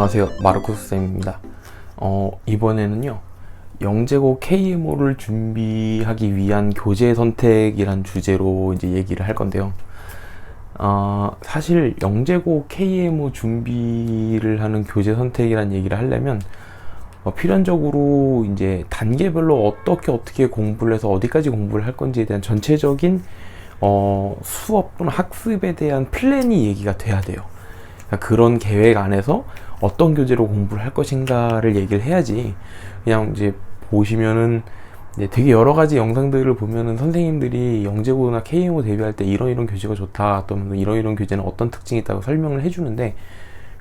안녕하세요, 마르코스 쌤입니다. 이번에는요, 영재고 KMO를 준비하기 위한 교재 선택이란 주제로 이제 얘기를 할 건데요. 사실 영재고 KMO 준비를 하는 교재 선택이란 얘기를 하려면 필연적으로 이제 단계별로 어떻게 공부를 해서 어디까지 공부를 할 건지에 대한 전체적인 수업 또는 학습에 대한 플랜이 얘기가 돼야 돼요. 그러니까 그런 계획 안에서 어떤 교재로 공부를 할 것인가를 얘기를 해야지, 그냥 이제 보시면은 이제 되게 여러 가지 영상들을 보면은 선생님들이 영재고나 KMO 대비할 때 이런 교재가 좋다, 또는 이런 교재는 어떤 특징이 있다고 설명을 해주는데,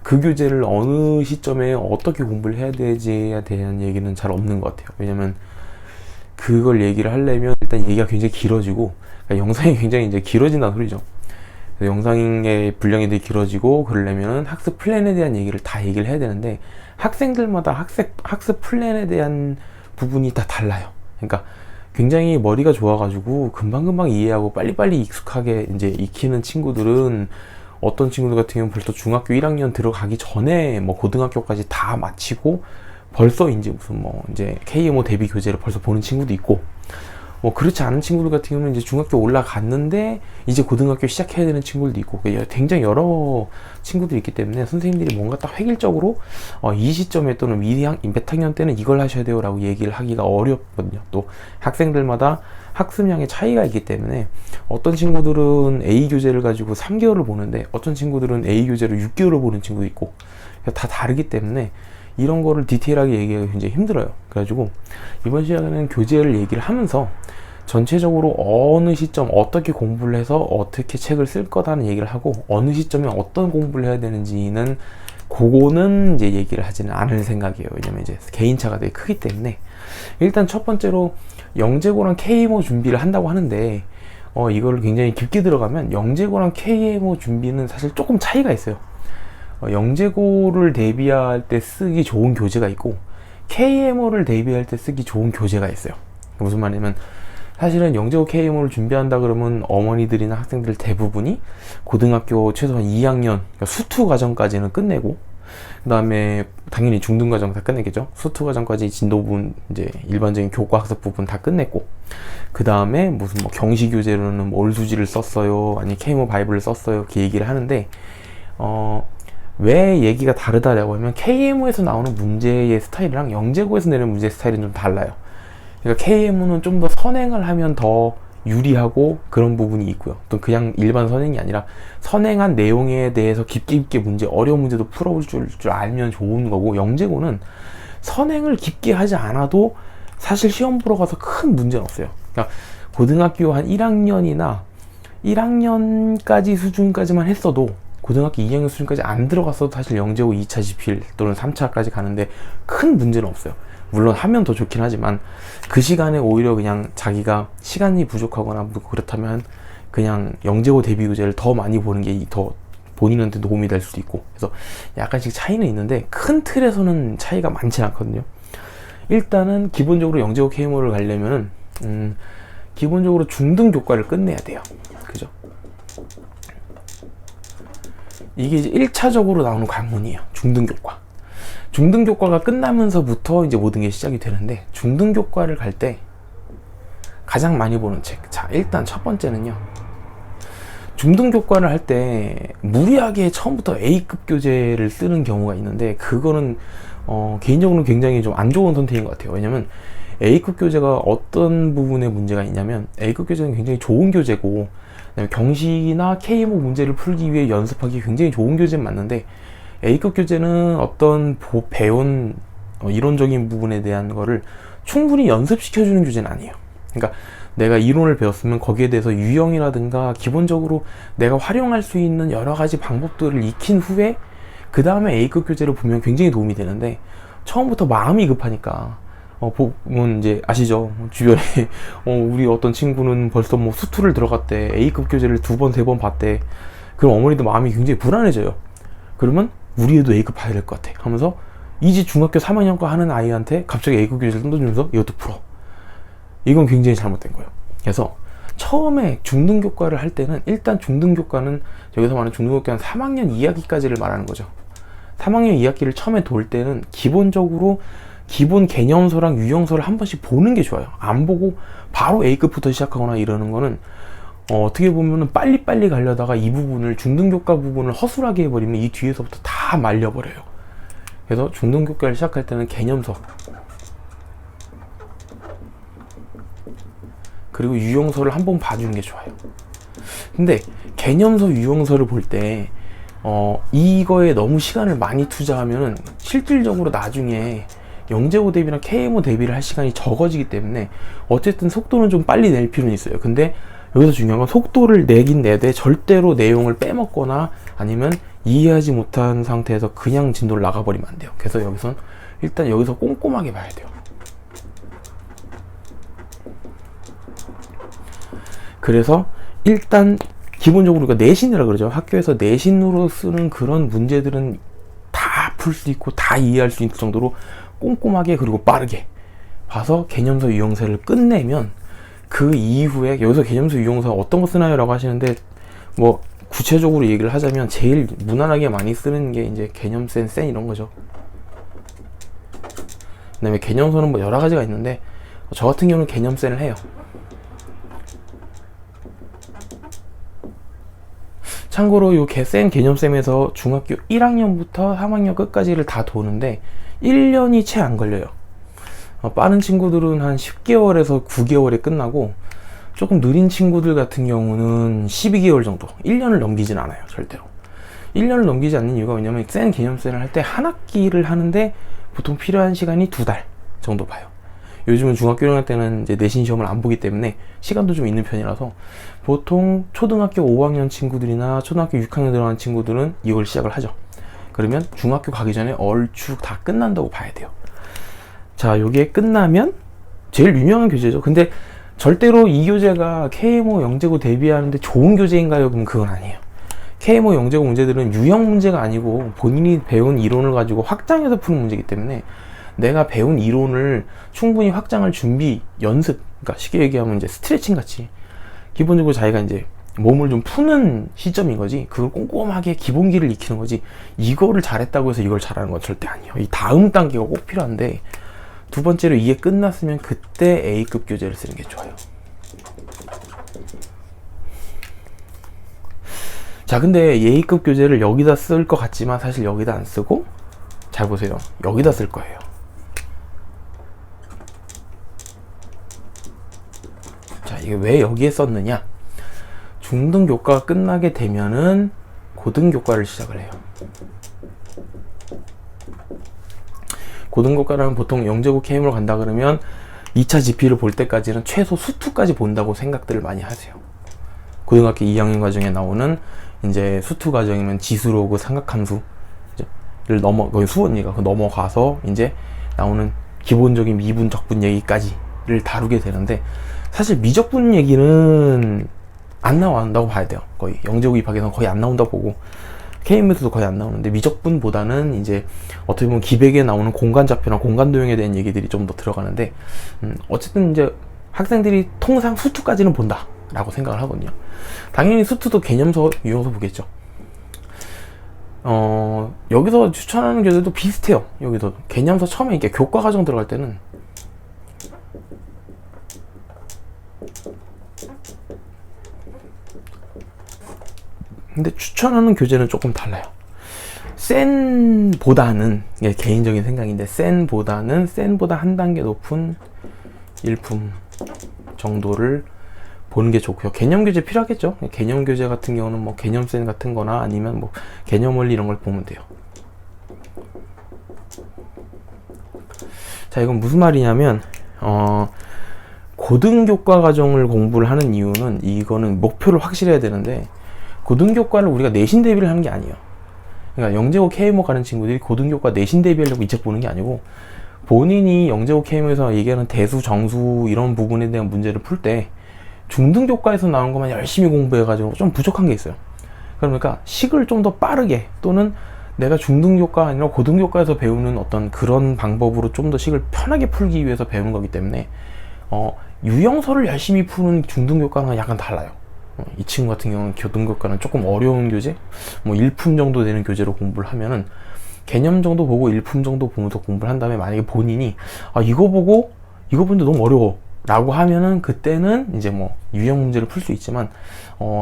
그 교재를 어느 시점에 어떻게 공부를 해야 되지에 대한 얘기는 잘 없는 것 같아요. 왜냐면 그걸 얘기를 하려면 일단 얘기가 굉장히 길어지고, 그러니까 영상이 굉장히 이제 길어진다는 소리죠. 영상의 분량이 되게 길어지고, 그러려면 학습 플랜에 대한 얘기를 다 얘기를 해야 되는데, 학생들마다 학습 플랜에 대한 부분이 다 달라요. 그러니까 굉장히 머리가 좋아가지고 금방금방 이해하고 빨리빨리 익숙하게 이제 익히는 친구들은, 어떤 친구들 같은 경우는 벌써 중학교 1학년 들어가기 전에 고등학교까지 다 마치고 벌써 이제 무슨 이제 KMO 대비 교재를 벌써 보는 친구도 있고, 그렇지 않은 친구들 같은 경우는 이제 중학교 올라갔는데 이제 고등학교 시작해야 되는 친구들도 있고, 굉장히 여러 친구들이 있기 때문에 선생님들이 뭔가 딱 획일적으로 이 시점에 또는 몇 학년 때는 이걸 하셔야 돼요 라고 얘기를 하기가 어렵거든요. 또 학생들마다 학습량의 차이가 있기 때문에 어떤 친구들은 A 교재를 가지고 3개월을 보는데 어떤 친구들은 A 교재를 6개월을 보는 친구도 있고, 다 다르기 때문에 이런 거를 디테일하게 얘기하기가 굉장히 힘들어요. 그래가지고 이번 시간에는 교재를 얘기를 하면서 전체적으로 어느 시점 어떻게 공부를 해서 어떻게 책을 쓸 거다는 얘기를 하고, 어느 시점에 어떤 공부를 해야 되는지는 그거는 이제 얘기를 하지는 않을 생각이에요. 왜냐면 이제 개인차가 되게 크기 때문에. 일단 첫 번째로 영재고랑 KMO 준비를 한다고 하는데, 이걸 굉장히 깊게 들어가면 영재고랑 KMO 준비는 사실 조금 차이가 있어요. 영재고를 대비할 때 쓰기 좋은 교재가 있고, KMO를 대비할 때 쓰기 좋은 교재가 있어요. 무슨 말이냐면, 사실은 영재고 KMO를 준비한다 그러면 어머니들이나 학생들 대부분이 고등학교 최소한 2학년, 그러니까 수투 과정까지는 끝내고, 그 다음에 당연히 중등 과정 다 끝내겠죠. 수투 과정까지 진도 부분, 이제 일반적인 교과 학습 부분 다 끝냈고, 그 다음에 무슨 경시 교재로는 올수지를 썼어요, 아니 KMO 바이블을 썼어요, 이렇게 얘기를 하는데, 왜 얘기가 다르다라고 하면 KMO에서 나오는 문제의 스타일이랑 영재고에서 내는 문제 스타일은 좀 달라요. 그러니까 KMO는 좀 더 선행을 하면 더 유리하고 그런 부분이 있고요. 또 그냥 일반 선행이 아니라 선행한 내용에 대해서 깊게 문제, 어려운 문제도 풀어볼 줄 알면 좋은 거고, 영재고는 선행을 깊게 하지 않아도 사실 시험 보러 가서 큰 문제는 없어요. 그러니까 고등학교 한 1학년이나 1학년까지 수준까지만 했어도, 고등학교 2학년 수준까지 안 들어갔어도 사실 영재고 2차 지필 또는 3차까지 가는데 큰 문제는 없어요. 물론 하면 더 좋긴 하지만 그 시간에 오히려 그냥 자기가 시간이 부족하거나 그렇다면 그냥 영재고 대비 교재를 더 많이 보는 게 더 본인한테 도움이 될 수도 있고, 그래서 약간씩 차이는 있는데 큰 틀에서는 차이가 많지 않거든요. 일단은 기본적으로 영재고 KMO를 가려면은 기본적으로 중등 교과를 끝내야 돼요. 그죠? 이게 이제 1차적으로 나오는 관문이에요. 중등교과. 중등교과가 끝나면서부터 이제 모든 게 시작이 되는데, 중등교과를 갈 때 가장 많이 보는 책. 자, 일단 첫 번째는요, 중등교과를 할 때 무리하게 처음부터 A급 교재를 쓰는 경우가 있는데, 그거는 개인적으로 굉장히 좀 안 좋은 선택인 것 같아요. 왜냐면 A급 교재가 어떤 부분에 문제가 있냐면, A급 교재는 굉장히 좋은 교재고, 경시나 KMO 문제를 풀기 위해 연습하기 굉장히 좋은 교재는 맞는데, A급 교재는 어떤 배운 이론적인 부분에 대한 거를 충분히 연습시켜주는 교재는 아니에요. 그러니까 내가 이론을 배웠으면 거기에 대해서 유형이라든가 기본적으로 내가 활용할 수 있는 여러 가지 방법들을 익힌 후에 그 다음에 A급 교재를 보면 굉장히 도움이 되는데, 처음부터 마음이 급하니까 보면 이제 아시죠? 주변에 우리 어떤 친구는 벌써 수투를 들어갔대, A급 교재를 2번 3번 봤대. 그럼 어머니도 마음이 굉장히 불안해져요. 그러면 우리 애도 A급 봐야 될 것 같아 하면서 이제 중학교 3학년과 하는 아이한테 갑자기 A급 교재를 던져주면서 이것도 풀어. 이건 굉장히 잘못된 거예요. 그래서 처음에 중등교과를 할 때는, 일단 중등교과는 여기서 말하는 중등교과는 3학년 2학기까지를 말하는 거죠. 3학년 2학기를 처음에 돌 때는 기본적으로 기본 개념서랑 유형서를 한 번씩 보는 게 좋아요. 안 보고 바로 A급부터 시작하거나 이러는 거는 어떻게 보면은 빨리빨리 가려다가 이 부분을 중등교과 부분을 허술하게 해버리면 이 뒤에서부터 다 말려버려요. 그래서 중등교과를 시작할 때는 개념서 그리고 유형서를 한번 봐주는 게 좋아요. 근데 개념서 유형서를 볼 때 이거에 너무 시간을 많이 투자하면은 실질적으로 나중에 영재고 대비나 KMO 대비를 할 시간이 적어지기 때문에 어쨌든 속도는 좀 빨리 낼 필요는 있어요. 근데 여기서 중요한 건 속도를 내긴 내되 절대로 내용을 빼먹거나 아니면 이해하지 못한 상태에서 그냥 진도를 나가버리면 안 돼요. 그래서 여기선 일단 여기서 꼼꼼하게 봐야 돼요. 그래서 일단 기본적으로 우리가 내신이라 그러죠. 학교에서 내신으로 쓰는 그런 문제들은 다 풀 수 있고 다 이해할 수 있을 정도로 꼼꼼하게 그리고 빠르게 봐서 개념서 유형서를 끝내면 그 이후에 여기서 개념서 유형서 어떤 거 쓰나요? 라고 하시는데 뭐 구체적으로 얘기를 하자면 제일 무난하게 많이 쓰는 게 이제 개념센, 센 이런 거죠. 그 다음에 개념서는 뭐 여러 가지가 있는데 저 같은 경우는 개념센을 해요. 참고로 요 센 개념쌤에서 중학교 1학년부터 3학년 끝까지를 다 도는데 1년이 채 안 걸려요. 빠른 친구들은 한 10개월에서 9개월에 끝나고 조금 느린 친구들 같은 경우는 12개월 정도, 1년을 넘기진 않아요. 절대로 1년을 넘기지 않는 이유가 뭐냐면 센 개념쌤을 할 때 한 학기를 하는데 보통 필요한 시간이 2달 정도 봐요. 요즘은 중학교 1학년 때는 이제 내신 시험을 안 보기 때문에 시간도 좀 있는 편이라서 보통 초등학교 5학년 친구들이나 초등학교 6학년 들어간 친구들은 이걸 시작을 하죠. 그러면 중학교 가기 전에 얼추 다 끝난다고 봐야 돼요. 자, 요게 끝나면 제일 유명한 교재죠. 근데 절대로 이 교재가 KMO 영재고 대비하는데 좋은 교재인가요? 그럼 그건 아니에요. KMO 영재고 문제들은 유형 문제가 아니고 본인이 배운 이론을 가지고 확장해서 푸는 문제이기 때문에 내가 배운 이론을 충분히 확장할 준비, 연습, 그러니까 쉽게 얘기하면 이제 스트레칭 같이 기본적으로 자기가 이제 몸을 좀 푸는 시점인 거지, 그걸 꼼꼼하게 기본기를 익히는 거지, 이거를 잘했다고 해서 이걸 잘하는 건 절대 아니에요. 이 다음 단계가 꼭 필요한데, 두 번째로 이게 끝났으면 그때 A급 교재를 쓰는 게 좋아요. 자, 근데 A급 교재를 여기다 쓸 것 같지만 사실 여기다 안 쓰고, 잘 보세요, 여기다 쓸 거예요. 자, 이게 왜 여기에 썼느냐? 중등교과가 끝나게 되면은 고등교과를 시작을 해요. 고등교과는 보통 영재고 KM으로 간다 그러면 2차 GP를 볼 때까지는 최소 수투까지 본다고 생각들을 많이 하세요. 고등학교 2학년 과정에 나오는 이제 수투 과정이면 지수로그 삼각함수를 거의 수원이가 넘어가서 이제 나오는 기본적인 미분 적분 얘기까지를 다루게 되는데, 사실 미적분 얘기는 안 나온다고 봐야 돼요. 거의 영재고 입학에서는 거의 안 나온다고 보고 KM에서도 거의 안 나오는데, 미적분보다는 이제 어떻게 보면 기백에 나오는 공간좌표나 공간도형에 대한 얘기들이 좀 더 들어가는데, 어쨌든 이제 학생들이 통상 수투까지는 본다 라고 생각을 하거든요. 당연히 수투도 개념서, 유형서 보겠죠. 여기서 추천하는 교재도 비슷해요. 여기서 개념서 처음에 이렇게 교과 과정 들어갈 때는 근데 추천하는 교재는 조금 달라요. 센보다는, 이게 개인적인 생각인데, 센보다 한 단계 높은 일품 정도를 보는 게 좋고요. 개념 교재 필요하겠죠. 개념 교재 같은 경우는 뭐 개념센 같은 거나 아니면 뭐 개념 원리 이런 걸 보면 돼요. 자, 이건 무슨 말이냐면, 고등교과 과정을 공부를 하는 이유는, 이거는 목표를 확실해야 되는데, 고등교과를 우리가 내신 대비를 하는 게 아니에요. 그러니까 영재고 KMO 가는 친구들이 고등교과 내신 대비하려고 이 책 보는 게 아니고, 본인이 영재고 KMO에서 얘기하는 대수, 정수 이런 부분에 대한 문제를 풀 때 중등교과에서 나온 것만 열심히 공부해가지고 좀 부족한 게 있어요. 그러니까 식을 좀 더 빠르게, 또는 내가 중등교과가 아니라 고등교과에서 배우는 어떤 그런 방법으로 좀 더 식을 편하게 풀기 위해서 배우는 거기 때문에 유형서를 열심히 푸는 중등교과는 약간 달라요. 이 친구 같은 경우는 고등교과는 조금 어려운 교재, 뭐 1품 정도 되는 교재로 공부를 하면은 개념 정도 보고 일품 정도 보면서 공부를 한 다음에 만약에 본인이 이거 보고 이거 보는데 너무 어려워 라고 하면은 그때는 이제 뭐 유형 문제를 풀 수 있지만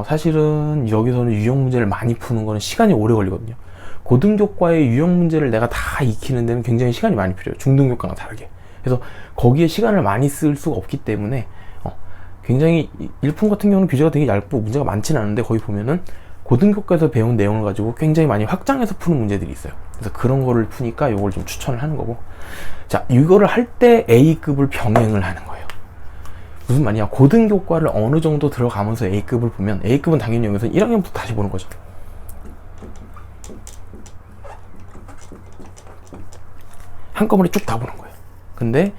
사실은 여기서는 유형 문제를 많이 푸는 거는 시간이 오래 걸리거든요. 고등교과의 유형 문제를 내가 다 익히는 데는 굉장히 시간이 많이 필요해요. 중등교과랑 다르게. 그래서 거기에 시간을 많이 쓸 수가 없기 때문에 굉장히 일품 같은 경우는 교재가 되게 얇고 문제가 많지는 않은데 거기 보면은 고등교과에서 배운 내용을 가지고 굉장히 많이 확장해서 푸는 문제들이 있어요. 그래서 그런 거를 푸니까 이걸 좀 추천을 하는 거고, 자, 이거를 할 때 A급을 병행을 하는 거예요. 무슨 말이냐, 고등교과를 어느 정도 들어가면서 A급을 보면 A급은 당연히 여기서 1학년부터 다시 보는 거죠. 한꺼번에 쭉 다 보는 거예요. 근데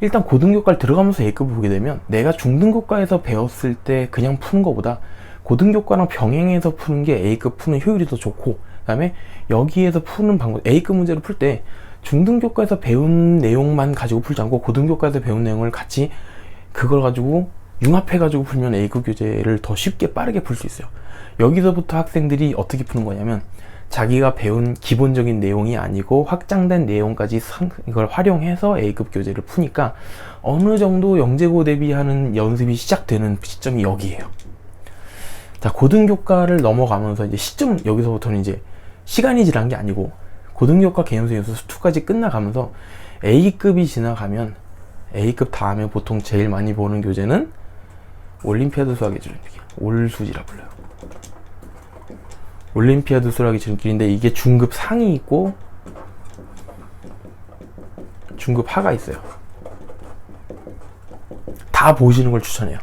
일단 고등교과를 들어가면서 A급을 보게 되면 내가 중등교과에서 배웠을 때 그냥 푸는 것보다 고등교과랑 병행해서 푸는 게 A급 푸는 효율이 더 좋고, 그 다음에 여기에서 푸는 방법, A급 문제를 풀 때 중등교과에서 배운 내용만 가지고 풀지 않고 고등교과에서 배운 내용을 같이 그걸 가지고 융합해가지고 풀면 A급 교재를 더 쉽게 빠르게 풀 수 있어요. 여기서부터 학생들이 어떻게 푸는 거냐면 자기가 배운 기본적인 내용이 아니고 확장된 내용까지 이걸 활용해서 A급 교재를 푸니까 어느 정도 영재고 대비하는 연습이 시작되는 시점이 여기에요. 자, 고등교과를 넘어가면서 이제 시점, 여기서부터는 이제 시간이 지난 게 아니고 고등교과 개념수 연수 2까지 끝나가면서 A급이 지나가면 A급 다음에 보통 제일 많이 보는 교재는 올림피아드 수학의 지름길, 올수지라 불러요. 올림피아드 수학의 지름길인데 이게 중급 상이 있고 중급 하가 있어요. 다 보시는 걸 추천해요.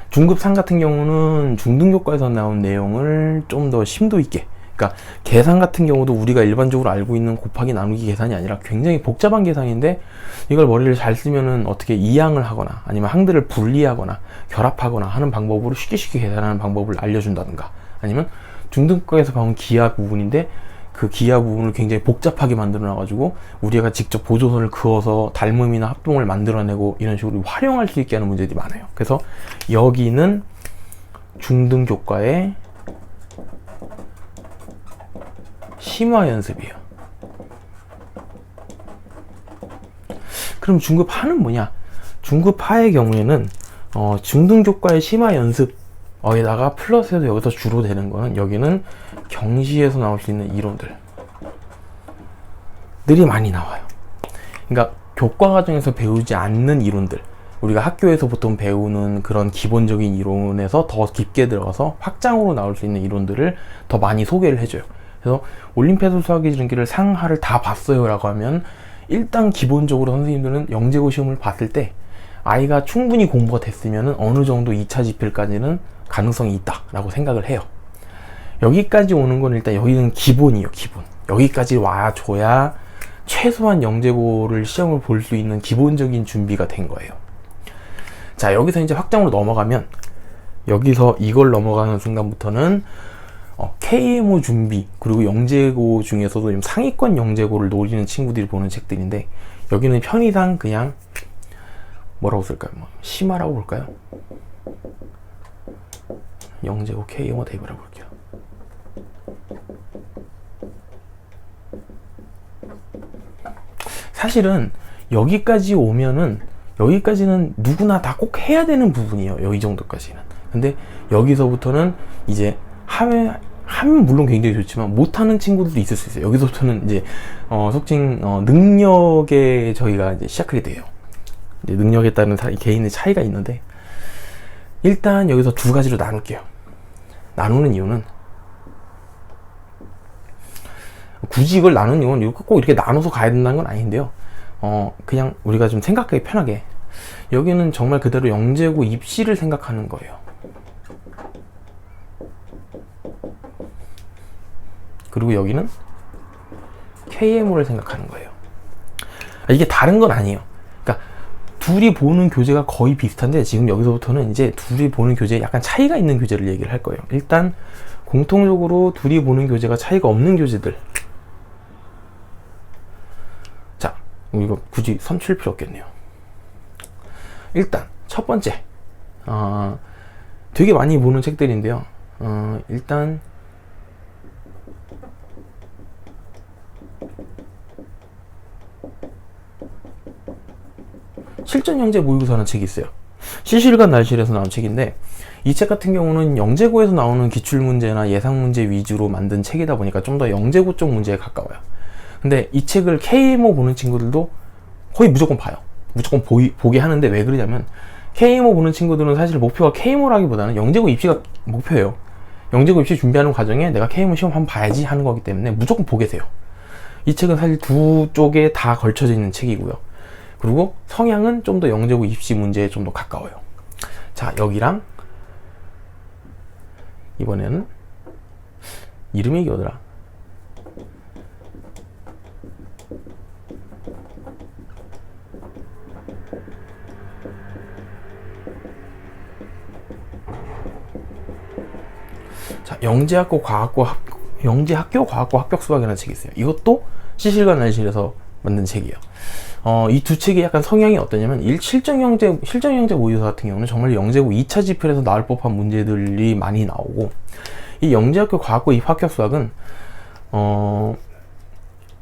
중급 상 같은 경우는 중등교과에서 나온 내용을 좀 더 심도 있게, 그러니까 계산 같은 경우도 우리가 일반적으로 알고 있는 곱하기 나누기 계산이 아니라 굉장히 복잡한 계산인데 이걸 머리를 잘 쓰면은 어떻게 이항을 하거나 아니면 항들을 분리하거나 결합하거나 하는 방법으로 쉽게 계산하는 방법을 알려준다든가, 아니면 중등교과에서 봐온 기하 부분인데 그 기하 부분을 굉장히 복잡하게 만들어 놔가지고 우리가 직접 보조선을 그어서 닮음이나 합동을 만들어내고 이런 식으로 활용할 수 있게 하는 문제들이 많아요. 그래서 여기는 중등교과의 심화 연습이에요. 그럼 중급 하는 뭐냐? 중급 하의 경우에는 중등교과의 심화 연습에다가 플러스해서 여기서 주로 되는 거는 여기는 경시에서 나올 수 있는 이론들이 많이 나와요. 그러니까 교과 과정에서 배우지 않는 이론들, 우리가 학교에서 보통 배우는 그런 기본적인 이론에서 더 깊게 들어가서 확장으로 나올 수 있는 이론들을 더 많이 소개를 해줘요. 그래서 올림피아드 수학의 지름길을 상하를 다 봤어요 라고 하면 일단 기본적으로 선생님들은 영재고 시험을 봤을 때 아이가 충분히 공부가 됐으면 어느 정도 2차 지필까지는 가능성이 있다 라고 생각을 해요. 여기까지 오는 건 일단 여기는 기본이에요. 기본. 여기까지 와줘야 최소한 영재고를 시험을 볼 수 있는 기본적인 준비가 된 거예요. 자, 여기서 이제 확장으로 넘어가면 여기서 이걸 넘어가는 순간부터는 KMO 준비, 그리고 영재고 중에서도 좀 상위권 영재고를 노리는 친구들이 보는 책들인데 여기는 편의상 그냥 뭐라고 쓸까요? 심화라고 볼까요? 영재고 KMO 대입이라고 볼게요. 사실은 여기까지 오면은 여기까지는 누구나 다 꼭 해야 되는 부분이에요. 여기 정도까지는. 근데 여기서부터는 이제 하면 물론 굉장히 좋지만 못하는 친구들도 있을 수 있어요. 여기서부터는 이제 속칭 능력에 저희가 이제 시작하게 돼요. 이제 능력에 따른 개인의 차이가 있는데 일단 여기서 두 가지로 나눌게요. 나누는 이유는 굳이 이걸 나누는 이유는 꼭 이렇게 나눠서 가야 된다는 건 아닌데요. 그냥 우리가 좀 생각하기 편하게 여기는 정말 그대로 영재고 입시를 생각하는 거예요. 그리고 여기는 KMO를 생각하는 거예요. 이게 다른 건 아니에요. 그러니까 둘이 보는 교재가 거의 비슷한데 지금 여기서부터는 이제 둘이 보는 교재에 약간 차이가 있는 교재를 얘기를 할 거예요. 일단 공통적으로 둘이 보는 교재가 차이가 없는 교재들. 자, 이거 굳이 선출 필요 없겠네요. 일단 첫 번째 되게 많이 보는 책들인데요. 일단 실전영재 모의고사라는 책이 있어요. 실시간 날실에서 나온 책인데, 이 책 같은 경우는 영재고에서 나오는 기출문제나 예상문제 위주로 만든 책이다 보니까 좀 더 영재고 쪽 문제에 가까워요. 근데 이 책을 KMO 보는 친구들도 거의 무조건 봐요. 무조건 보게 하는데, 왜 그러냐면 KMO 보는 친구들은 사실 목표가 KMO라기보다는 영재고 입시가 목표예요. 영재고 입시 준비하는 과정에 내가 KMO 시험 한번 봐야지 하는 거기 때문에 무조건 보게 돼요. 이 책은 사실 두 쪽에 다 걸쳐져 있는 책이고요. 그리고 성향은 좀 더 영재고 입시 문제에 좀 더 가까워요. 자, 여기랑 이번에는 이름이 뭐더라? 자, 영재학교 과학고 합격 수학이라는 책이 있어요. 이것도 시실관 날실에서 만든 책이에요. 이 두 책이 약간 성향이 어떠냐면, 실전영재 모의고사 같은 경우는 정말 영재고 2차 지필에서 나올 법한 문제들이 많이 나오고, 이 영재학교 과학고 입학격 수학은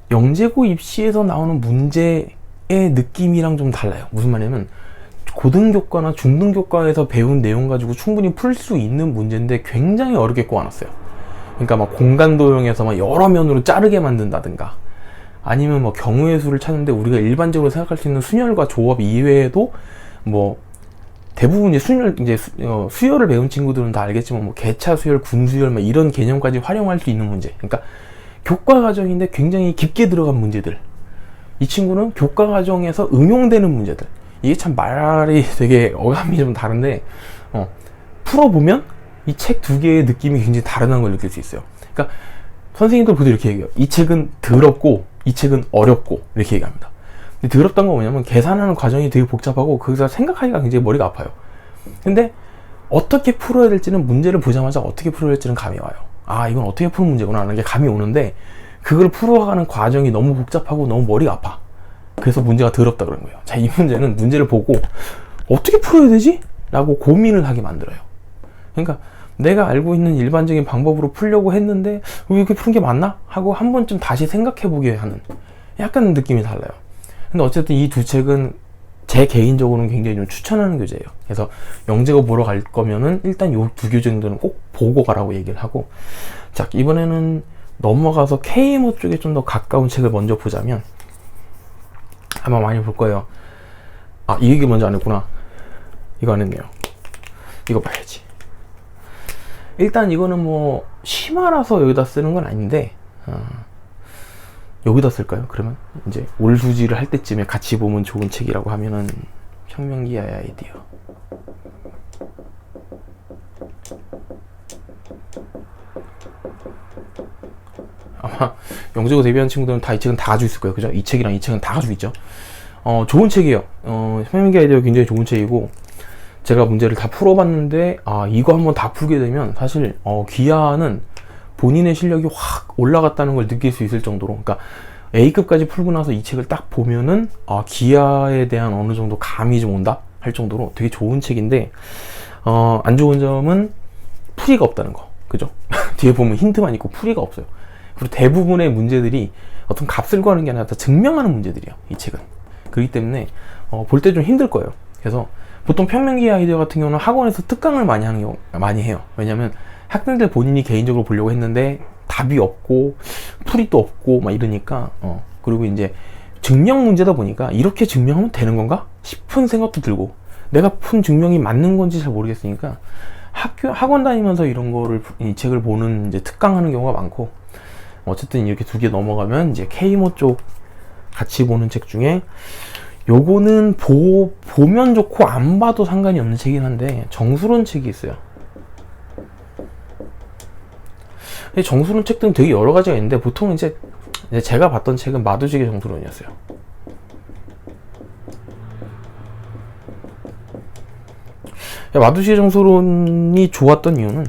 영재고 입시에서 나오는 문제의 느낌이랑 좀 달라요. 무슨 말이냐면 고등교과나 중등교과에서 배운 내용 가지고 충분히 풀 수 있는 문제인데 굉장히 어렵게 꼬아놨어요. 그러니까 막 공간도형에서 막 여러 면으로 자르게 만든다든가, 아니면 뭐 경우의 수를 찾는데 우리가 일반적으로 생각할 수 있는 순열과 조합 이외에도 뭐 대부분 이제 수열을 배운 친구들은 다 알겠지만 뭐 개차 수열, 군수열 막 이런 개념까지 활용할 수 있는 문제. 그러니까 교과 과정인데 굉장히 깊게 들어간 문제들. 이 친구는 교과 과정에서 응용되는 문제들. 이게 참 말이 되게 어감이 좀 다른데, 풀어보면 이 책 두 개의 느낌이 굉장히 다르다는 걸 느낄 수 있어요. 그러니까 선생님들 보도 이렇게 얘기해요. 이 책은 더럽고 이 책은 어렵고 이렇게 얘기합니다. 근데 더럽다는 건 뭐냐면 계산하는 과정이 되게 복잡하고 거기서 생각하기가 굉장히 머리가 아파요. 근데 어떻게 풀어야 될지는 문제를 보자마자 어떻게 풀어야 될지는 감이 와요. 아, 이건 어떻게 푸는 문제구나 하는 게 감이 오는데, 그걸 풀어가는 과정이 너무 복잡하고 너무 머리가 아파. 그래서 문제가 더럽다 그런 거예요. 자, 이 문제는 문제를 보고 어떻게 풀어야 되지? 라고 고민을 하게 만들어요. 그러니까 내가 알고 있는 일반적인 방법으로 풀려고 했는데 이렇게 푸는 게 맞나? 하고 한 번쯤 다시 생각해보게 하는 약간 느낌이 달라요. 근데 어쨌든 이 두 책은 제 개인적으로는 굉장히 좀 추천하는 교재예요. 그래서 영재고 보러 갈 거면은 일단 요 두 교재 정도는 꼭 보고 가라고 얘기를 하고, 자, 이번에는 넘어가서 KMO 쪽에 좀 더 가까운 책을 먼저 보자면, 아마 많이 볼 거예요. 아, 이 얘기 먼저 안 했구나. 이거 안 했네요. 이거 봐야지. 일단 이거는 뭐 심화라서 여기다 쓰는 건 아닌데, 여기다 쓸까요? 그러면 이제 올수지를 할 때쯤에 같이 보면 좋은 책이라고 하면은 평면기하의 아이디어. 아마 영재고 데뷔한 친구들은 다 이 책은 다 가지고 있을 거예요. 그죠? 이 책이랑 이 책은 다 가지고 있죠. 좋은 책이에요. 평면기 아이디어 굉장히 좋은 책이고, 제가 문제를 다 풀어봤는데, 이거 한번 다 풀게 되면 사실 기하는 본인의 실력이 확 올라갔다는 걸 느낄 수 있을 정도로, 그러니까 A급까지 풀고 나서 이 책을 딱 보면은 기하에 대한 어느 정도 감이 좀 온다 할 정도로 되게 좋은 책인데, 안 좋은 점은 풀이가 없다는 거. 그죠? 뒤에 보면 힌트만 있고 풀이가 없어요. 그리고 대부분의 문제들이 어떤 값을 구하는 게 아니라 다 증명하는 문제들이에요, 이 책은. 그렇기 때문에 볼 때 좀 힘들 거예요. 그래서 보통 평면기 아이디어 같은 경우는 학원에서 특강을 많이 해요. 왜냐면 학생들 본인이 개인적으로 보려고 했는데 답이 없고 풀이도 없고 막 이러니까, 그리고 이제 증명 문제다 보니까 이렇게 증명하면 되는 건가 싶은 생각도 들고, 내가 푼 증명이 맞는 건지 잘 모르겠으니까 학원 다니면서 이런 거를, 이 책을 보는, 이제 특강하는 경우가 많고, 어쨌든 이렇게 두 개 넘어가면 이제 K모 쪽 같이 보는 책 중에 요거는 보면 좋고 안 봐도 상관이 없는 책이긴 한데, 정수론 책이 있어요. 정수론 책들은 되게 여러 가지가 있는데, 보통 이제 제가 봤던 책은 마두직의 정수론이었어요. 마두직의 정수론이 좋았던 이유는,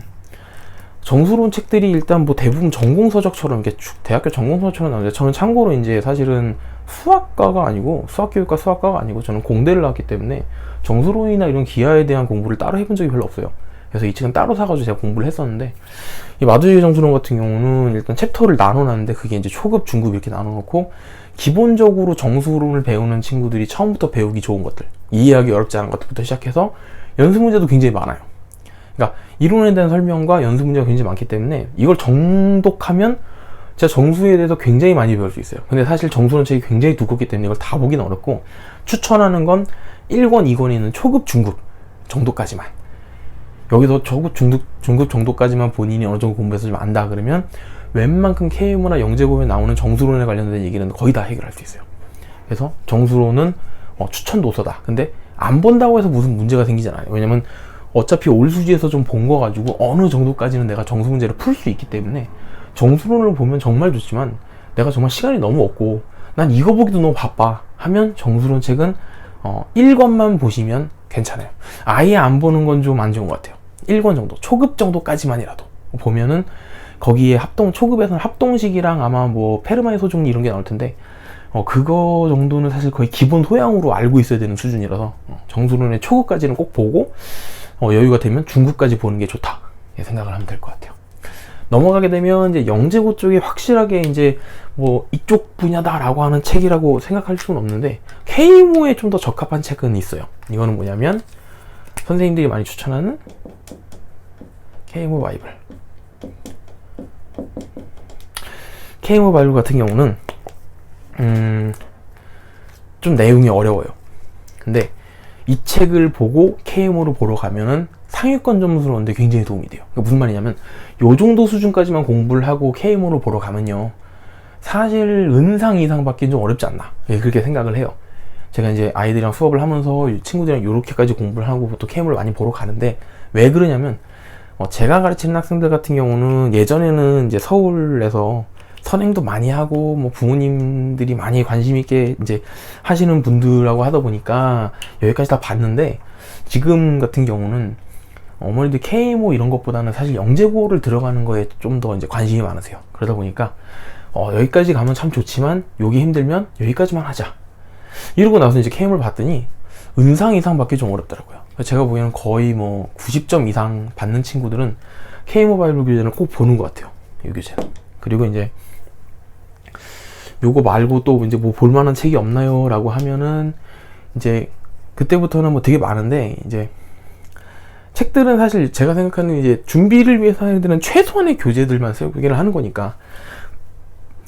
정수론 책들이 일단 뭐 대부분 전공서적처럼 이렇게 대학교 전공서적처럼 나오는데, 저는 참고로 이제 사실은 수학과가 아니고, 수학교육과 수학과가 아니고 저는 공대를 나왔기 때문에 정수론이나 이런 기하에 대한 공부를 따로 해본 적이 별로 없어요. 그래서 이 책은 따로 사가지고 제가 공부를 했었는데, 이 마두리 정수론 같은 경우는 일단 챕터를 나눠놨는데 그게 이제 초급, 중급 이렇게 나눠놓고 기본적으로 정수론을 배우는 친구들이 처음부터 배우기 좋은 것들, 이해하기 어렵지 않은 것들부터 시작해서 연습 문제도 굉장히 많아요. 그러니까 이론에 대한 설명과 연습 문제가 굉장히 많기 때문에 이걸 정독하면 제가 정수에 대해서 굉장히 많이 배울 수 있어요. 근데 사실 정수론 책이 굉장히 두껍기 때문에 이걸 다 보기는 어렵고, 추천하는 건 1권, 2권에 있는 초급, 중급 정도까지만. 여기서 초급, 중급 정도까지만 본인이 어느 정도 공부해서 좀 안다 그러면 웬만큼 KMO나 영재고에 나오는 정수론에 관련된 얘기는 거의 다 해결할 수 있어요. 그래서 정수론은 추천 도서다. 근데 안 본다고 해서 무슨 문제가 생기지 않아요. 왜냐면 어차피 올 수지에서 좀 본 거 가지고 어느 정도까지는 내가 정수 문제를 풀 수 있기 때문에 정수론을 보면 정말 좋지만, 내가 정말 시간이 너무 없고 난 이거 보기도 너무 바빠 하면 정수론 책은 1권만 보시면 괜찮아요. 아예 안 보는 건 좀 안 좋은 것 같아요. 1권 정도, 초급 정도까지만이라도 보면은 거기에 초급에서는 합동식이랑 아마 뭐 페르마의 소종 이런 게 나올 텐데, 그거 정도는 사실 거의 기본 소양으로 알고 있어야 되는 수준이라서 정수론의 초급까지는 꼭 보고 여유가 되면 중급까지 보는 게 좋다 생각을 하면 될 것 같아요. 넘어가게 되면 이제 영재고 쪽에 확실하게 이제 뭐 이쪽 분야다라고 하는 책이라고 생각할 수는 없는데, KMO에 좀 더 적합한 책은 있어요. 이거는 뭐냐면 선생님들이 많이 추천하는 KMO 바이블. KMO 바이블 같은 경우는 좀 내용이 어려워요. 근데 이 책을 보고 KMO를 보러 가면은 상위권 점수를 얻는데 굉장히 도움이 돼요. 그러니까 무슨 말이냐면, 요 정도 수준까지만 공부를 하고 KMO를 보러 가면요, 사실 은상 이상 받기는 좀 어렵지 않나, 그렇게 생각을 해요. 제가 이제 아이들이랑 수업을 하면서 친구들이랑 요렇게까지 공부를 하고 보통 KMO를 많이 보러 가는데, 왜 그러냐면 제가 가르치는 학생들 같은 경우는 예전에는 이제 서울에서 선행도 많이 하고 뭐 부모님들이 많이 관심 있게 이제 하시는 분들하고 하다 보니까 여기까지 다 봤는데, 지금 같은 경우는 어머니들 KMO 이런 것보다는 사실 영재고를 들어가는 거에 좀 더 이제 관심이 많으세요. 그러다 보니까 여기까지 가면 참 좋지만 여기 힘들면 여기까지만 하자 이러고 나서 이제 KMO를 봤더니 은상 이상 받기 좀 어렵더라고요. 제가 보기에는 거의 뭐 90점 이상 받는 친구들은 KMO 바이블 교재는 꼭 보는 것 같아요. 이 교재는. 그리고 이제 요거 말고 또 이제 뭐 볼만한 책이 없나요? 라고 하면은 이제 그때부터는 뭐 되게 많은데, 이제 책들은 사실 제가 생각하는 이제 준비를 위해서 해야 되는 최소한의 교재들만 소개를 하는 거니까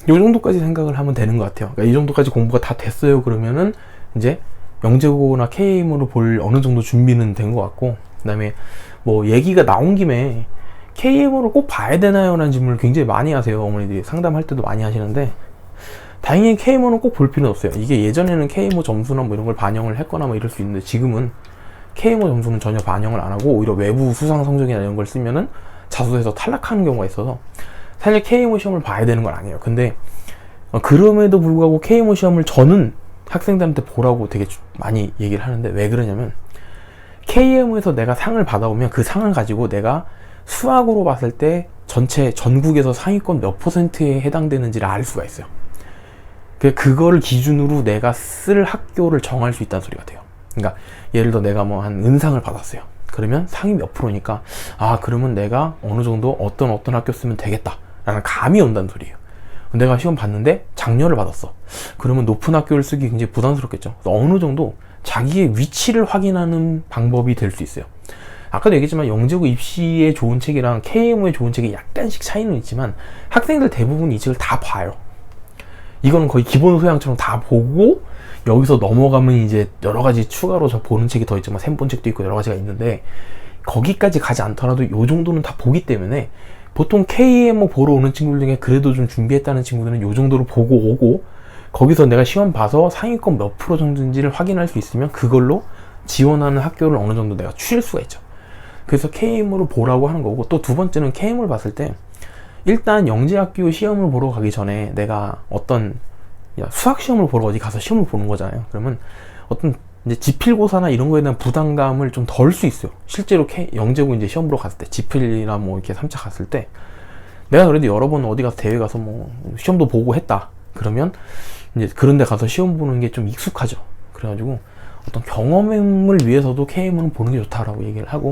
요 정도까지 생각을 하면 되는 것 같아요. 그러니까 이 정도까지 공부가 다 됐어요 그러면은 이제 영재고나 KMO로 볼 어느 정도 준비는 된 것 같고, 그 다음에 뭐 얘기가 나온 김에 KMO를 꼭 봐야 되나요? 라는 질문을 굉장히 많이 하세요. 어머니들이 상담할 때도 많이 하시는데, 다행히 KMO는 꼭 볼 필요는 없어요. 이게 예전에는 KMO 점수나 뭐 이런 걸 반영을 했거나 뭐 이럴 수 있는데, 지금은 KMO 점수는 전혀 반영을 안 하고 오히려 외부 수상 성적이나 이런 걸 쓰면은 자소에서 탈락하는 경우가 있어서 사실 KMO 시험을 봐야 되는 건 아니에요. 근데 그럼에도 불구하고 KMO 시험을 저는 학생들한테 보라고 되게 많이 얘기를 하는데, 왜 그러냐면 KMO에서 내가 상을 받아오면 그 상을 가지고 내가 수학으로 봤을 때 전체 전국에서 상위권 몇 %에 해당되는지를 알 수가 있어요. 그거를 기준으로 내가 쓸 학교를 정할 수 있다는 소리가 돼요. 그러니까 예를 들어 내가 뭐 한 은상을 받았어요. 그러면 상위 몇 %니까 그러면 내가 어느 정도 어떤 학교 쓰면 되겠다 라는 감이 온다는 소리예요. 내가 시험 봤는데 장려를 받았어. 그러면 높은 학교를 쓰기 굉장히 부담스럽겠죠. 어느 정도 자기의 위치를 확인하는 방법이 될 수 있어요. 아까도 얘기했지만 영재고 입시에 좋은 책이랑 KMO에 좋은 책이 약간씩 차이는 있지만 학생들 대부분 이 책을 다 봐요. 이거는 거의 기본 소양처럼 다 보고 여기서 넘어가면 이제 여러 가지 추가로 저 보는 책이 더 있지만 샘본 책도 있고 여러 가지가 있는데, 거기까지 가지 않더라도 요 정도는 다 보기 때문에 보통 KMO 보러 오는 친구들 중에 그래도 좀 준비했다는 친구들은 요 정도로 보고 오고, 거기서 내가 시험 봐서 상위권 몇 % 정도인지를 확인할 수 있으면 그걸로 지원하는 학교를 어느 정도 내가 추릴 수가 있죠. 그래서 KMO를 보라고 하는 거고, 또 두 번째는 KMO를 봤을 때 일단 영재학교 시험을 보러 가기 전에 내가 어떤 수학 시험을 보러 어디 가서 시험을 보는 거잖아요. 그러면 어떤 이제 지필고사나 이런 거에 대한 부담감을 좀 덜 수 있어요. 실제로 영재고 이제 시험 보러 갔을 때, 지필이나 뭐 이렇게 3차 갔을 때 내가 그래도 여러 번 어디 가서 대회 가서 뭐 시험도 보고 했다. 그러면 이제 그런 데 가서 시험 보는 게 좀 익숙하죠. 그래가지고 어떤 경험을 위해서도 KMO는 보는 게 좋다라고 얘기를 하고,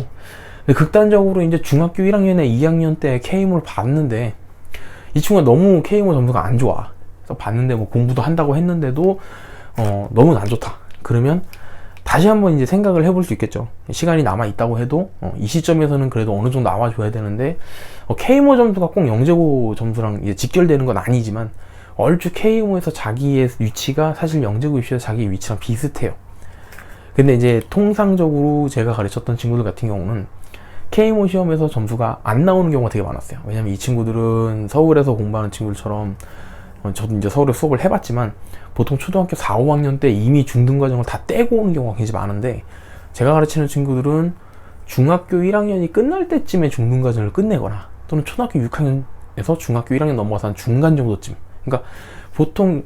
근데 극단적으로 이제 중학교 1학년에 2학년 때 K모를 봤는데 이 친구가 너무 K모 점수가 안 좋아. 그래서 봤는데 뭐 공부도 한다고 했는데도 너무 안 좋다. 그러면 다시 한번 이제 생각을 해볼 수 있겠죠. 시간이 남아 있다고 해도 이 시점에서는 그래도 어느 정도 나와줘야 되는데 K모 점수가 꼭 영재고 점수랑 이제 직결되는 건 아니지만 얼추 K모에서 자기의 위치가 사실 영재고 입시에서 자기 위치랑 비슷해요. 근데 이제 통상적으로 제가 가르쳤던 친구들 같은 경우는 K모 시험에서 점수가 안 나오는 경우가 되게 많았어요. 왜냐면 이 친구들은 서울에서 공부하는 친구들처럼 저도 이제 서울에 수업을 해봤지만 보통 초등학교 4, 5학년 때 이미 중등 과정을 다 떼고 오는 경우가 굉장히 많은데 제가 가르치는 친구들은 중학교 1학년이 끝날 때쯤에 중등 과정을 끝내거나 또는 초등학교 6학년에서 중학교 1학년 넘어가서 한 중간 정도쯤. 그러니까 보통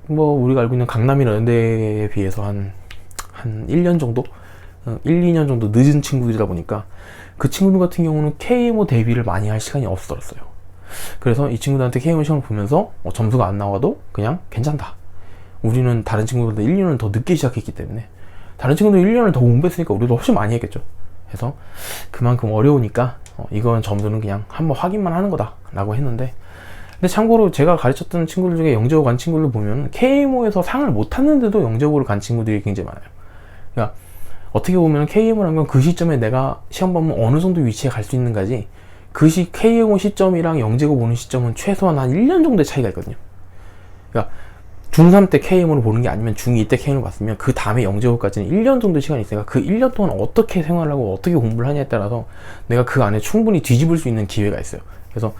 뭐 우리가 알고 있는 강남이나 연대에 비해서 한 1년 정도? 1, 2년 정도 늦은 친구들이다 보니까 그 친구들 같은 경우는 K모 대비를 많이 할 시간이 없었어요. 그래서 이 친구들한테 K모 시험을 보면서 점수가 안 나와도 그냥 괜찮다. 우리는 다른 친구들보다 1, 2년을 더 늦게 시작했기 때문에 다른 친구들 1년을 더 공부했으니까 우리도 훨씬 많이 했겠죠. 그래서 그만큼 어려우니까 이건 점수는 그냥 한번 확인만 하는 거다 라고 했는데 근데 참고로 제가 가르쳤던 친구들 중에 영재고 간 친구들 보면 K모에서 상을 못 탔는데도 영재고를 간 친구들이 굉장히 많아요. 그러니까 어떻게 보면 K모라는 건 그 시점에 내가 시험 보면 어느 정도 위치에 갈 수 있는가지 K모 시점이랑 영재고 보는 시점은 최소한 한 1년 정도의 차이가 있거든요. 그러니까 중3 때 K모를 보는 게 아니면 중2 때 K모를 봤으면 그 다음에 영재고까지는 1년 정도 시간이 있으니까 그 1년 동안 어떻게 생활하고 어떻게 공부를 하냐에 따라서 내가 그 안에 충분히 뒤집을 수 있는 기회가 있어요. 그래서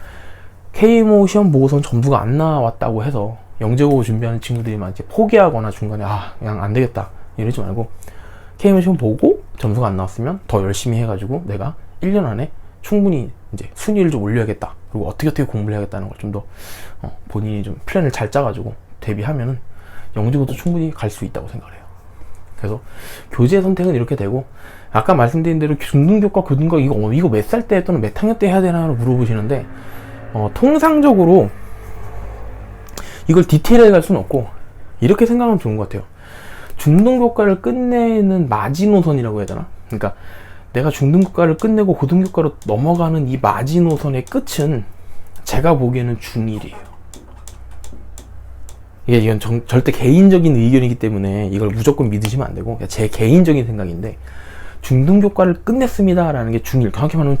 K모 시험 보고선 점수가 안 나왔다고 해서 영재고 준비하는 친구들이 막 이제 포기하거나 중간에 그냥 안 되겠다 이러지 말고 K모 시험 보고 점수가 안 나왔으면 더 열심히 해가지고 내가 1년 안에 충분히 이제 순위를 좀 올려야겠다. 그리고 어떻게 공부를 해야겠다는 걸 좀 더 본인이 좀 플랜을 잘 짜가지고 대비하면은 영재고도 충분히 갈 수 있다고 생각을 해요. 그래서 교재 선택은 이렇게 되고 아까 말씀드린 대로 중등교과, 고등교과 이거 몇 살 때 또는 몇 학년 때 해야 되나를 물어보시는데 통상적으로 이걸 디테일하게 갈 수는 없고 이렇게 생각하면 좋은 것 같아요. 중등교과를 끝내는 마지노선이라고 해야 되나? 그러니까 내가 중등교과를 끝내고 고등교과로 넘어가는 이 마지노선의 끝은 제가 보기에는 중1이에요. 이건 절대 개인적인 의견이기 때문에 이걸 무조건 믿으시면 안 되고 제 개인적인 생각인데 중등교과를 끝냈습니다 라는 게 중1, 정확히 말하면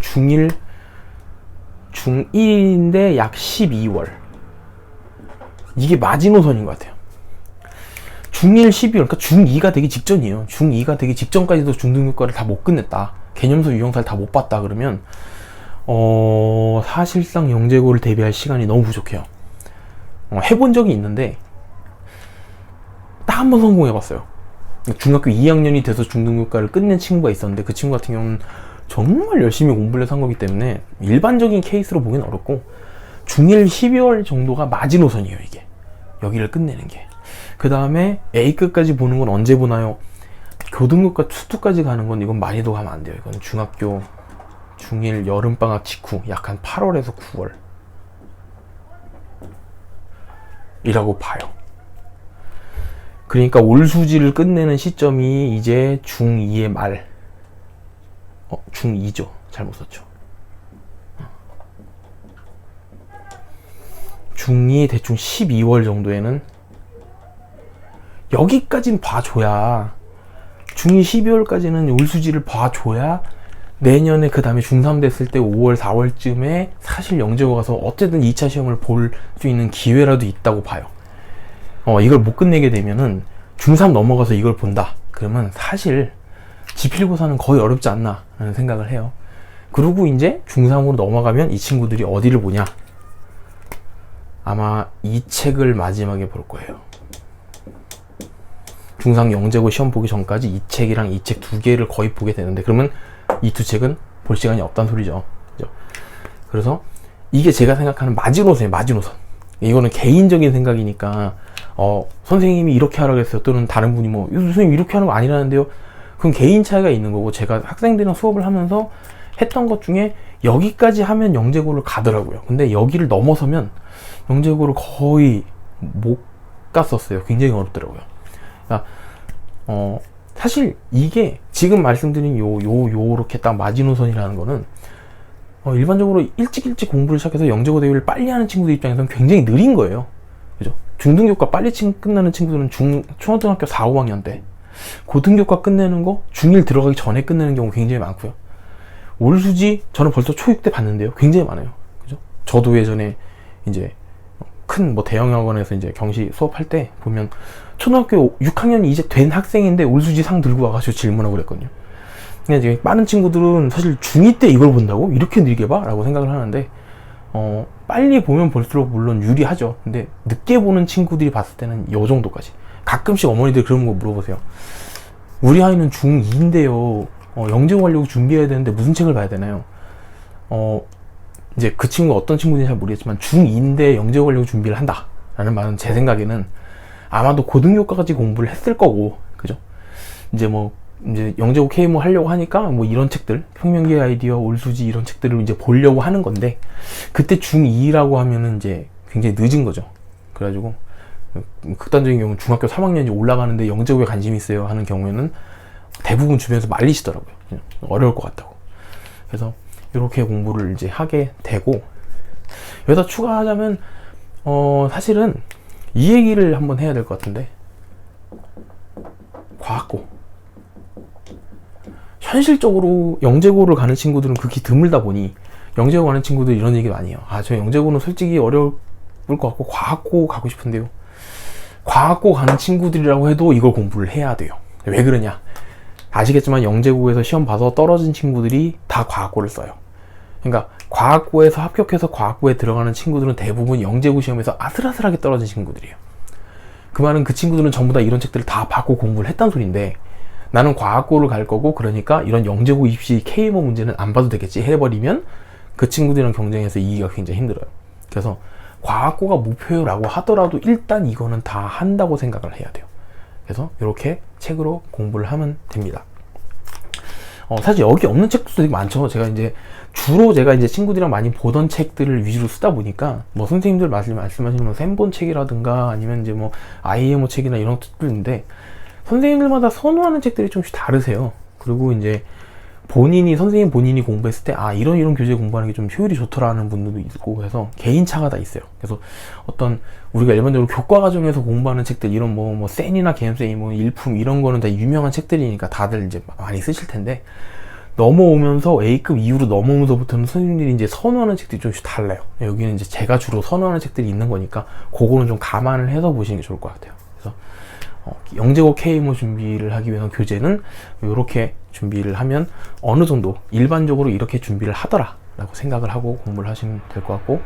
중1인데 약 12월 이게 마지노선인 것 같아요. 중1 12월, 그러니까 중2가 되기 직전이에요. 중2가 되기 직전까지도 중등교과를 다 못 끝냈다. 개념서 유형사를 다 못 봤다 그러면 사실상 영재고를 대비할 시간이 너무 부족해요. 해본 적이 있는데 딱 한 번 성공해봤어요. 중학교 2학년이 돼서 중등교과를 끝낸 친구가 있었는데 그 친구 같은 경우는 정말 열심히 공부를 해서 한 거기 때문에 일반적인 케이스로 보기는 어렵고 중1 12월 정도가 마지노선이에요. 이게 여기를 끝내는 게. 그 다음에 A급까지 보는 건 언제 보나요? 고등교과 투투까지 가는 건 이건 많이도 가면 안 돼요. 이건 중학교 중1 여름방학 직후 약 한 8월에서 9월 이라고 봐요. 그러니까 올수지를 끝내는 시점이 이제 중2의 말 중2죠. 잘못 썼죠. 중2 대충 12월 정도에는 여기까지는 봐줘야 중2 12월까지는 올수지를 봐줘야 내년에 그 다음에 중3 됐을 때 5월 4월쯤에 사실 영재고 가서 어쨌든 2차 시험을 볼 수 있는 기회라도 있다고 봐요. 이걸 못 끝내게 되면은 중3 넘어가서 이걸 본다 그러면 사실 지필고사는 거의 어렵지 않나 라는 생각을 해요. 그리고 이제 중3으로 넘어가면 이 친구들이 어디를 보냐, 아마 이 책을 마지막에 볼 거예요. 중3 영재고 시험 보기 전까지 이 책이랑 이 책 두 개를 거의 보게 되는데 그러면 이 두 책은 볼 시간이 없다는 소리죠. 그죠? 그래서 이게 제가 생각하는 마지노선이에요. 마지노선. 이거는 개인적인 생각이니까 선생님이 이렇게 하라고 했어요. 또는 다른 분이 선생님 이렇게 하는 거 아니라는데요. 그건 개인 차이가 있는 거고 제가 학생들이랑 수업을 하면서 했던 것 중에 여기까지 하면 영재고를 가더라고요. 근데 여기를 넘어서면 영재고를 거의 못 갔었어요. 굉장히 어렵더라고요. 그러니까 사실 이게 지금 말씀드린 요렇게 딱 마지노선이라는 거는 일반적으로 일찍 공부를 시작해서 영재고 대비를 빨리 하는 친구들 입장에서는 굉장히 느린 거예요. 그죠? 중등교과 빨리 끝나는 친구들은 초등학교 4, 5학년 때, 고등교과 끝내는 거 중1 들어가기 전에 끝내는 경우 굉장히 많고요. 올수지 저는 벌써 초6 때 봤는데요. 굉장히 많아요. 그죠? 저도 예전에 이제 큰 뭐 대형 학원에서 이제 경시 수업할 때 보면 초등학교 6학년이 이제 된 학생인데 올수지 상 들고 와가지고 질문하고 그랬거든요. 근데 이제 빠른 친구들은 사실 중2 때 이걸 본다고? 이렇게 느리게 봐? 라고 생각을 하는데 빨리 보면 볼수록 물론 유리하죠. 근데 늦게 보는 친구들이 봤을 때는 요 정도까지. 가끔씩 어머니들 그런 거 물어보세요. 우리 아이는 중2인데요. 영재고 하려고 준비해야 되는데 무슨 책을 봐야 되나요? 이제 그 친구가 어떤 친구인지 잘 모르겠지만 중2인데 영재고 하려고 준비를 한다 라는 말은 제 생각에는 아마도 고등교과까지 공부를 했을 거고, 그죠? 이제 영재고 K모 하려고 하니까 뭐 이런 책들, 평면계 아이디어, 올수지 이런 책들을 이제 보려고 하는 건데, 그때 중2라고 하면은 이제 굉장히 늦은 거죠. 그래가지고 극단적인 경우는 중학교 3학년이 올라가는데 영재고에 관심이 있어요 하는 경우에는 대부분 주변에서 말리시더라고요. 어려울 것 같다고. 그래서 이렇게 공부를 이제 하게 되고, 여기다 추가하자면 사실은 이 얘기를 한번 해야 될 것 같은데, 과학고 현실적으로 영재고를 가는 친구들은 극히 드물다 보니 영재고 가는 친구들 이런 얘기 많이 해요. 저 영재고는 솔직히 어려울 것 같고 과학고 가고 싶은데요. 과학고 가는 친구들이라고 해도 이걸 공부를 해야 돼요. 왜 그러냐? 아시겠지만 영재고에서 시험 봐서 떨어진 친구들이 다 과학고를 써요. 그러니까 과학고에서 합격해서 과학고에 들어가는 친구들은 대부분 영재고 시험에서 아슬아슬하게 떨어진 친구들이에요. 그 말은 그 친구들은 전부 다 이런 책들을 다 받고 공부를 했단 소린데, 나는 과학고를 갈 거고 그러니까 이런 영재고 입시 K모 문제는 안 봐도 되겠지 해버리면 그 친구들이랑 경쟁해서 이기가 굉장히 힘들어요. 그래서 과학고가 목표라고 하더라도 일단 이거는 다 한다고 생각을 해야 돼요. 그래서 이렇게 책으로 공부를 하면 됩니다. 사실 여기 없는 책도 되게 많죠. 제가 이제 친구들이랑 많이 보던 책들을 위주로 쓰다 보니까 뭐 선생님들 말씀하시는 뭐 샘본 책이라든가 아니면 이제 뭐 IMO 책이나 이런 책들인데, 선생님들마다 선호하는 책들이 좀씩 다르세요. 그리고 이제 선생님 본인이 공부했을 때 이런 교재 공부하는 게 좀 효율이 좋더라는 분들도 있고, 그래서 개인차가 다 있어요. 그래서 우리가 일반적으로 교과 과정에서 공부하는 책들, 이런 뭐 센이나 개엠센, 뭐 일품 이런 거는 다 유명한 책들이니까 다들 이제 많이 쓰실 텐데, 넘어오면서 A급 이후로 넘어오면서부터는 선생님들이 이제 선호하는 책들이 좀씩 달라요. 여기는 이제 제가 주로 선호하는 책들이 있는 거니까 그거는 좀 감안을 해서 보시는 게 좋을 것 같아요. 그래서 영재고 K모 준비를 하기 위해서 교재는 이렇게 준비를 하면 어느 정도 일반적으로 이렇게 준비를 하더라 라고 생각을 하고 공부를 하시면 될 것 같고,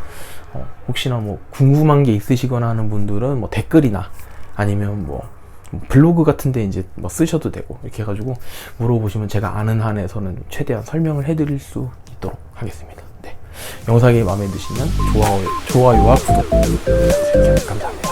혹시나 뭐 궁금한 게 있으시거나 하는 분들은 뭐 댓글이나 아니면 뭐 블로그 같은데 이제 뭐 쓰셔도 되고, 이렇게 해가지고 물어보시면 제가 아는 한에서는 최대한 설명을 해드릴 수 있도록 하겠습니다. 네. 영상이 마음에 드시면 좋아요와 구독 부탁드립니다. 감사합니다.